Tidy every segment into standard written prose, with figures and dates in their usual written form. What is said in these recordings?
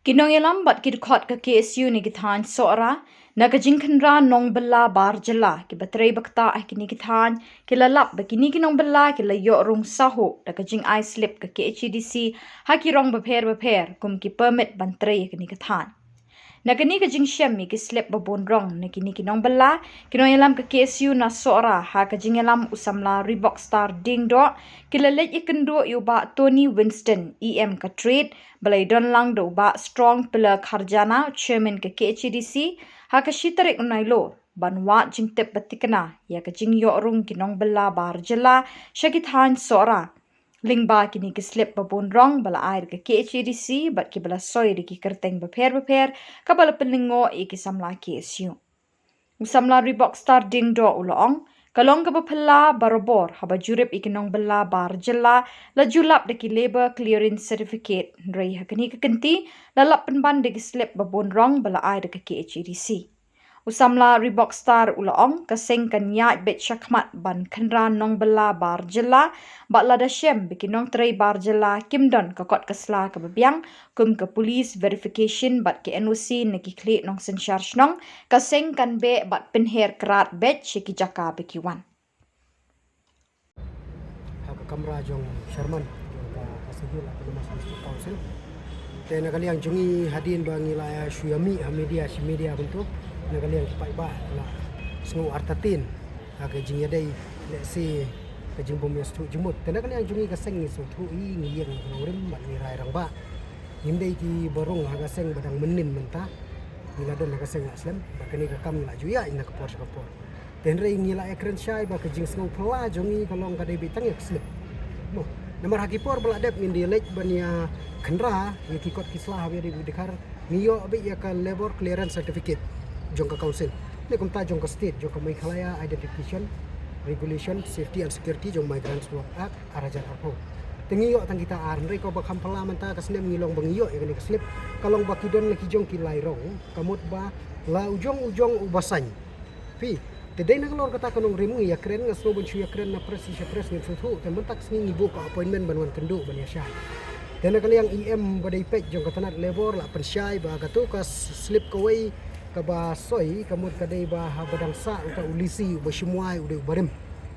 Kinongelam bat kidkhot ka KSU ni kithan sora na kajingkhanra nong bella bar jala ki batrei bakta kini kithan kilalap bakini kinong bella kilayo rung saho da kajing I slip ka KHDC haki rong bapher kum ki permit bantrei kini kithan Nakani ka jingsyam mi kislep babonrong na kini kinong bala kinoyalam ka KSU na sora ha ka jingelam usamla Reebok Star ding do kilalet ikendo yuba Tony Winston EM ka trade balai don lang do ba strong pillar kharjana chairman ka KHDC ha ka shitarik unailo banwa jingtep batikana ya ka jingyo rung kinong bala barjala shakithan sora Lingba kini kislip babon rong bala air ke KHDC bat ki bala soy di ki kerteng beper ka bala pelingo i ki samla KSU. Usamla Reebok Star ding do ulong kalong ka bapala barobor haba jurip ikinong bala bar jela la julap de ki labor clearance certificate rei hakani ka kenti la lap penban de ki slip babon rong bala air ke KHDC. Usamla Reebok Star ulong kaseng kanya bet shakmat ban khanra nong bala bar jela bakla da shem bikinong trei bar jela kimdon kakot kasla ka babyang kum ka police verification bat ke NOC neki kle nong sen charge nong kaseng kan be bat pinher krat bet shiki jaka bikiwan Haka kamera jong Sherman jong ka kasigil atau mas district council te nakaliang jongi hadin bangi la syami media bentuk nakaliang kipai ba la sengu artatin haka jing yadai let's see ka jing bom yastu jumut te nakaliang jongi ka seng ni so thu i ngiyang rim bat ni rai rang ba hindai ki borong haka seng badang menin menta nila don haka seng aslam bakani ka kam la juya ina kapor tenre ngila ekran syai ba ka jing sengu pela jongi kalong ka dei bitang yak slip no namar hakipor bala dep min dilek bania khandra ye kikot kislah be di dekar niyo be ya ka labor clearance certificate jong ka council ne kumta jong ka state jong ka Meghalaya identification regulation safety and security jong migrants work act arajan arpo tengiyo tang kita arnre ko bakam pala manta kasne ngilong bangiyo ya ni slip kalong bakidon ne kijong kilai rong kamut ba la ujong ubasan pi Tedai nak lor kata kanong rimu ya keren ngasno bunchu ya keren na press ni sutu te mentak sni ngibu ka appointment banwan kendu ban ya syai. Dan kali yang EM badai pek jong katanat labor la pensyai ba katu ka slip kawai ka ba soi kamut kadai ba badang sa uta ulisi ba syumuai ude barim.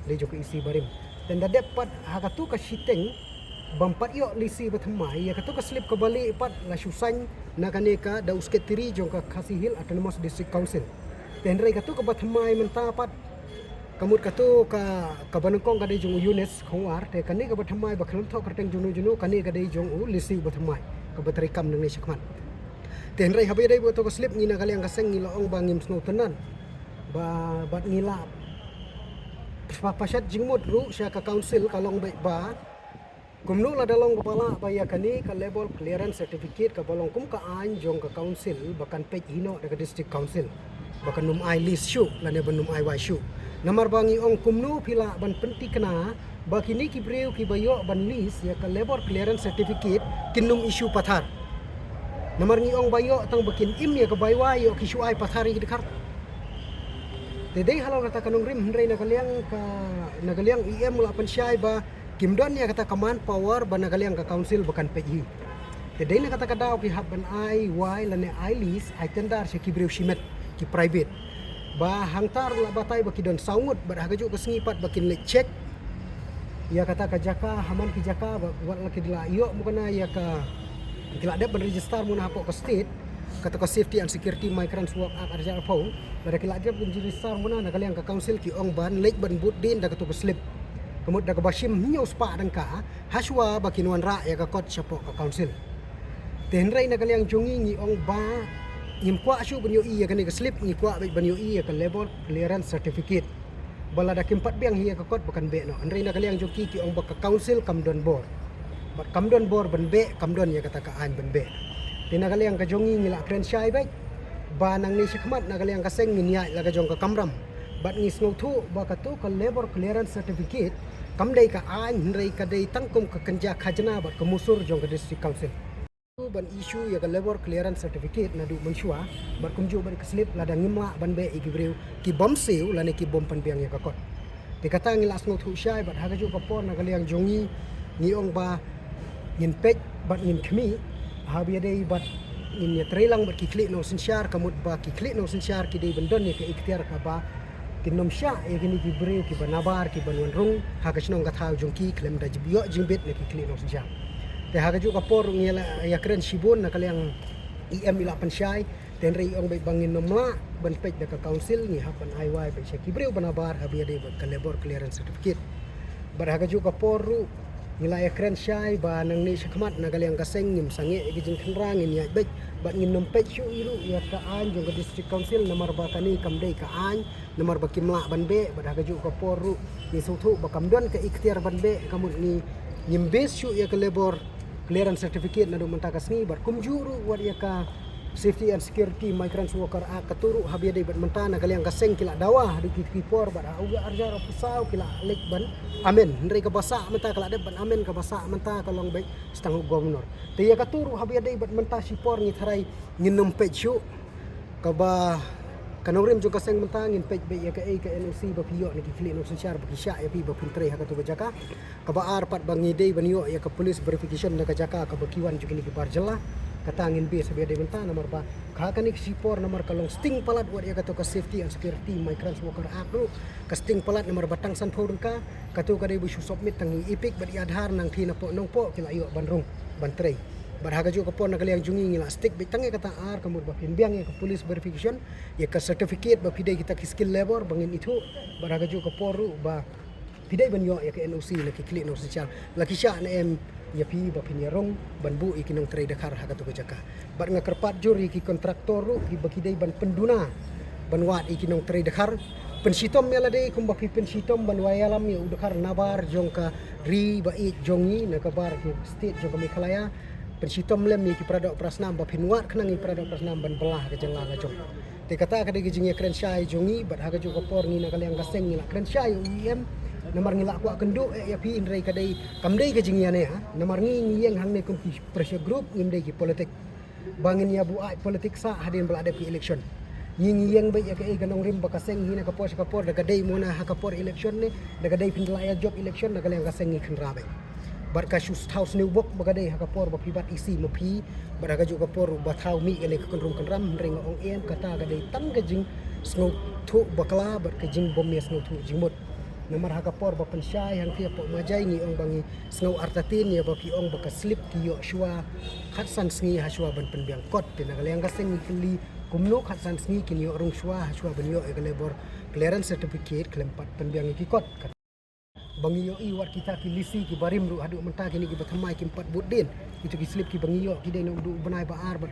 Dei jong isi barim. Dan da dapat ha katu ka shiteng bampat yo lisi bathamai ya katu ka slip ka bali pat la syusan na kaneka da usket tiri jong ka Kasihil Autonomous District Council. Tenrai katu ka bathamai mentapat kamut katu ka banengkong kadai jong Yunes khowar te kani ka bathamai ba khlum thok kerteng junu kani kadai jong lisi bathamai ka batrikam nang ni sakman tenrai habai dai boto ka slip ngina kali ang kaseng ngila ong bangim snow tenan ba bat ngila pasat jingmut ru sya ka council kalong ba kumnu la dalong kepala ba ya kani ka label clearance certificate ka balong kum ka an jong ka council bakan pej hino da district council bakan num ai list shu la ne banum ai wai shu namar bangi ong kumnu pila ban penti kena bakini ki breu ki bayo ban list ya ka labor clearance certificate kinum issue pathar namar ni ong bayo tang bakin im ya ka baywa yo ki shu ai pathari ki dekar tedei halo kata kanong rim hendrai nagaliang EM la pensyai ba kimdon ya kata command power ba nagaliang ka council bakan peji tedei na kata kadaw ki haban ai wai la ne ai list ai tendar si ki breu shimet ki private ba hangtar la batay baki don saungut bar hagaju ka singipat bakin le check ya kata ka jaka haman ki jaka wat la ki dila iyo mukana ya ka dila dep register mun hapo ka state kata ka safety and security migrants work act arja pau bar ki la dep register mun na kaliang ka council ki ong ban lek ban but din da ka to slip kemud da ka bashim nyo spa dan ka haswa baki nuan ra ya ka kot chapo ka council tenrai na kaliang jungi ni ong ba Ngimkwa asyu banyo iya kani ka slip ngikwa banyo iya ka label clearance certificate bala da kimpat biang hiya ka kot bakan be no andrei na kaliang joki ki ong baka council kamdon board bat kamdon board ban be kamdon ya kata ka an ban be tina kaliang ka jongi ngila kren syai bai ba nang ni sikmat na kaliang ka seng minya la ka jong ka kamram bat ngis no thu ba ka tu ka label clearance certificate kamdai ka an hendrai ka dei tangkum ka kenja khajna bat ka musur jong ka district council ban issue ya ka labor clearance certificate na du mensua bar kumju bar keslip la da ngimla ban be igibreu ki bom seu la ne ki bom pan biang ya ka kot te kata ngilas no thu syai bat haga ju ka por na kaliang jongi ni ong ba ngin pej bat ngin khmi ha bi dei bat in ya trelang ber ki klik no sinsyar kamut ba ki klik no sinsyar ki dei bendon ni ke ikhtiar ka ba kinom sya ya kini ki breu ki banabar ki banwan rung ha ka snong ka thau jong ki klem da jibyo jingbet ne ki klik no sinsyar te ha ka ju ka por ngela ya kren sibun na kaliang IM ila pansyai ten rei ong bai bangin nomla ban pej da ka council ni ha ban IY bai ki breu banabar ha bi de ka labor clearance certificate bar ha ka ju ka poru ngila ya kren syai ba nang ni syakmat na kaliang kaseng nim sange ki jing khenrang ni ya bai bat ngin nom pej syu iru ya ka an jong ka district council nomor ba kani kamdei ka an nomor ba kimla ban be ba ka ju ka poru ni suthu ba kamdon ka ikhtiar ban be kamut ni nyimbes syu ya ka labor clearance certificate na do mentakas ni bar kumjuru wat ya ka Safety and Security Migrant Worker Act katuru habia dei bat mentana kaliang kaseng kila dawa di kipor bar uga arja rapusau kila lek ban amen ndrei ka basa menta kala de ban amen ka basa menta kalong bai stang gobernur te ya katuru habia dei bat menta sipor ni tharai nginom pechu ka ba kanongrim jo kaseng menta ngin pej be ya ka e ka NOC ba piyo ni kili no sinsyar ba kisya ya pi ba pintre ha ka to jaka ka ba ar pat bangi dei ban yo ya ka police verification na ka jaka ka ba kiwan jo kini ki barjela katangin be sabi ada benta nomor ba kakani sipor nomor kalong sting palat wat ya kato ka Safety and Security Migrants Worker Act ka sting palat nomor batang san phorun ka kato ka dei bu submit tangi ipik ba adhar nang thina po nong po kila yo banrung bantrei barhaga jo ka po na kaliang jungi ngila stick bitange kata ar kamur ba pinbiang ya ka police verification ya ka certificate ba pidai kita ki skill labor bangin itu barhaga jo ka poru ba pidai ban yo ya ka NOC la ki klik no sinsyar la ki sya na em ya pi ba pinyarong banbu ikinong trade kar ha ka to jaka bar nga kerpat juri ki kontraktor ru ki bakidai ban penduna banwat ikinong trade kar pensitom mela dei kum baki pensitom ban wayalam ya udakar nabar jong ka ri ba i jongi na ka bar ki state jong ka Meghalaya pensitom lem ki pradok prasnam ba pinwat khnang i pradok prasnam ban belah ka jangla ka jong te kata ka dei jing ya kren syai jongi bat ha ka jo ka por ni na kaliang kaseng ni la kren syai UIM namar ngila ku akendo ya pi indrai kadai kamdei ke jingiane ha namar ngi yang hang ne kum ki pressure group ngindai ki politik bangin ya bu ai politik sa hadin bala ada pi election ngi yang bai ya ke ganong rim bakaseng hina ka por daga dei mona ha ka por election ne daga dei pindlaya job election daga yang kaseng ngi khenra bai bar ka shoes house new book baga dei ha ka por ba pi bat isi mo pi baraga ju ka por ba thau mi ele ka konrum kanram ring ong en kata ga dei tam ga jing snow thu bakla bar ka jing bom ya snow thu jingmot namar hakapor ba pensyai hang pia po majai ni ong bangi sngau artatin ya ba pi ong ba ka slip ki yo shwa khatsan sngi ha shwa ban penbiang kot tin ga leng ga seng kli kumno khatsan sngi kin yo rong shwa ha shwa ban yo e ga lebor clearance certificate klempat penbiang ki kot bangi yo i wat kita ki lisi ki barim ru hadu menta kini ki bathamai ki 4 budin itu ki slip ki bangi yo ki dei no du banai ba ar ba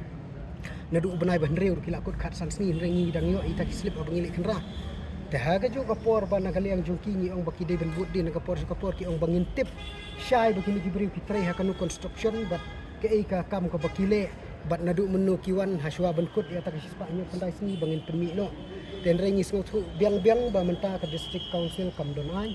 na du banai ba ndreu ki la kot khatsan sngi rengi dang yo ita ki slip abangi le kenra Dahaga jo kapor ba nakaliang jongki ni ong baki de ben buddi na kapor ki ong bangin tip syai baki ni gibri pitrai hakanu construction bat ke ka kam ka bakile bat nadu menu kiwan haswa benkut ya tak sispa nyo pandai sini bangin permi no ten rengi sngo thu biang ba menta ka district council kamdon ai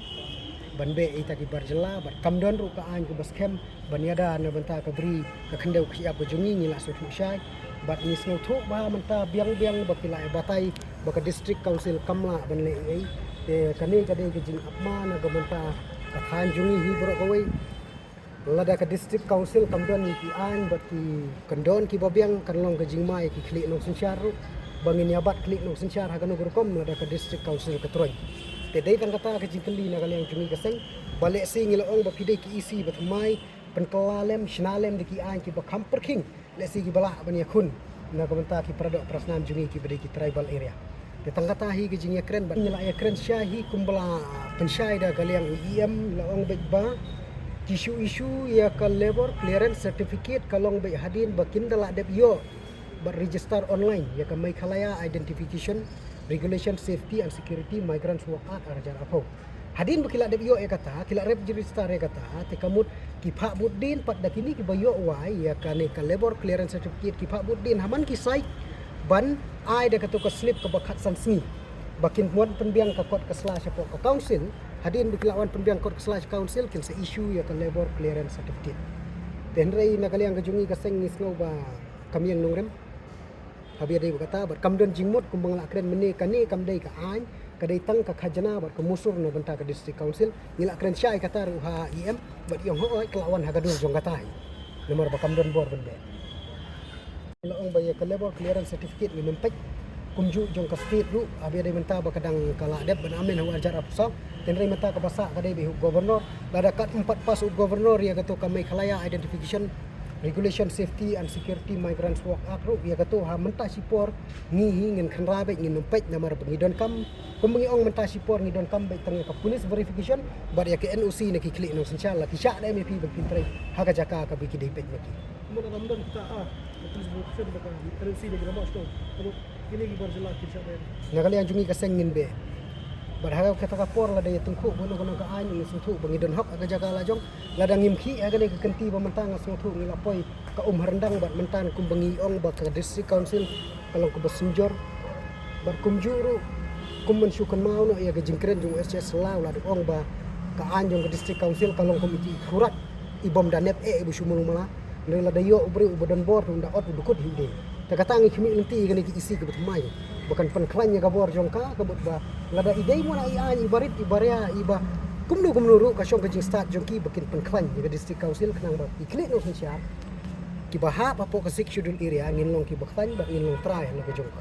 banbe ita ki barjela bat kamdon ru ka an ku baskem banyada na benta ka bri ka khendau ki apa jongi ni la so thu syai bat ni sngo thu ba menta biang bakila batai baka district council kamla banle ai te kani kade ke jing apma na gamenta ka than jungi hi bro kawai lada ka district council kamdon ki an baki kandon ki babiang kanlong ke jing mai ki klik nong sinsyar bangin yabat klik nong sinsyar hagano grokom lada ka district council ka troy te dei tang kata ke jing kali na kaliang jungi ka seng bale sing ilong ba pidai ki isi batmai penkalalem shnalem de ki an ki bakam perking le si ki bala bania kun na gamenta ki pradok prasnam jungi ki bade ki tribal area te tangkata hi ke jing ya kren ba ngila ya kren syahi kumbala pensyai da kaliang IM laong baik ba isu ya ka labor clearance certificate kalong baik hadin bakin dala dep yo ba register online ya ka Meghalaya identification regulation safety and security migrants work act arjar apo hadin bakila dep yo ya kata kila rep register ya kata te kamut ki pha budin pat dakini ki bayo wai ya ka ne ka labor clearance certificate ki pha budin haman ki site ban ai da kato ka slip ka bakhat san sngi bakin muat penbiang ka kot ka slash po ka council hadin biklawan penbiang kot ka slash council kin sa issue ya ka labor clearance certificate ten rei na kaliang ka jungi ka seng ni sngo ba kamiang nongrem habi dei kata bar kamdon jingmot kumbang la kren mene kani kamdei ka an ka dei tang ka khajana bar ka musur na banta ka district council ngila kren syai kata ru ha IM bat yong ho kelawan ha gadul jong kata nomor ba kamdon bor bende Laong baya ke level clearance certificate ni nempek kumju jong ka state ru abi ada menta ba kadang kala dep ban amen hawa ajar apsak tenrai menta ka basa kadai bi governor lada kat 4 pas governor ya gato kamai khalaya identification regulation safety and security migrants work act ru ya gato ha menta sipor ngi ngin khanra be ngin nempek namar pengidon kam kumbengi ong menta sipor ngidon kam be tang ka police verification bar ya ke NOC ne ki klik no inshallah ki sya da me pi bak pintrai ha ka jaka ka bi ki dei pek maki Mula ramdan kita terus berfungsi dengan currency di Gramas tu. Kalau ini kita berjelas kita ada. nakali ang jungi kaseng ngin be barhaga kata kapor la daya tungku bono kono ka ani ni sutu bangidon hok aga jaga la jong la dang ngimki aga ne kenti ba mentang sutu ni lapoi ka rendang bat mentan kum bangi ong ba ka district council kalau ke besenjor bar kum juru kum mensyukan mau no ya ga jingkren jung SS law la ong ba ka anjong ke district council kalau komiti kurat ibom danep ibu shumul mala la dayo ubri ubodon bor unda ot udukut hide tagatangi kimi lenti gani ki isi ke betmai bukan penklanya ka bor jongka ka ba lada idei mo na iani ibarit ibaria iba kumnu ru ka syong ka jing start jongki bakin penklan ya district council kenang ba iklik no siap ki baha pa po ka schedule area ngin long ki bakhan ba ngin long try na ka jong ka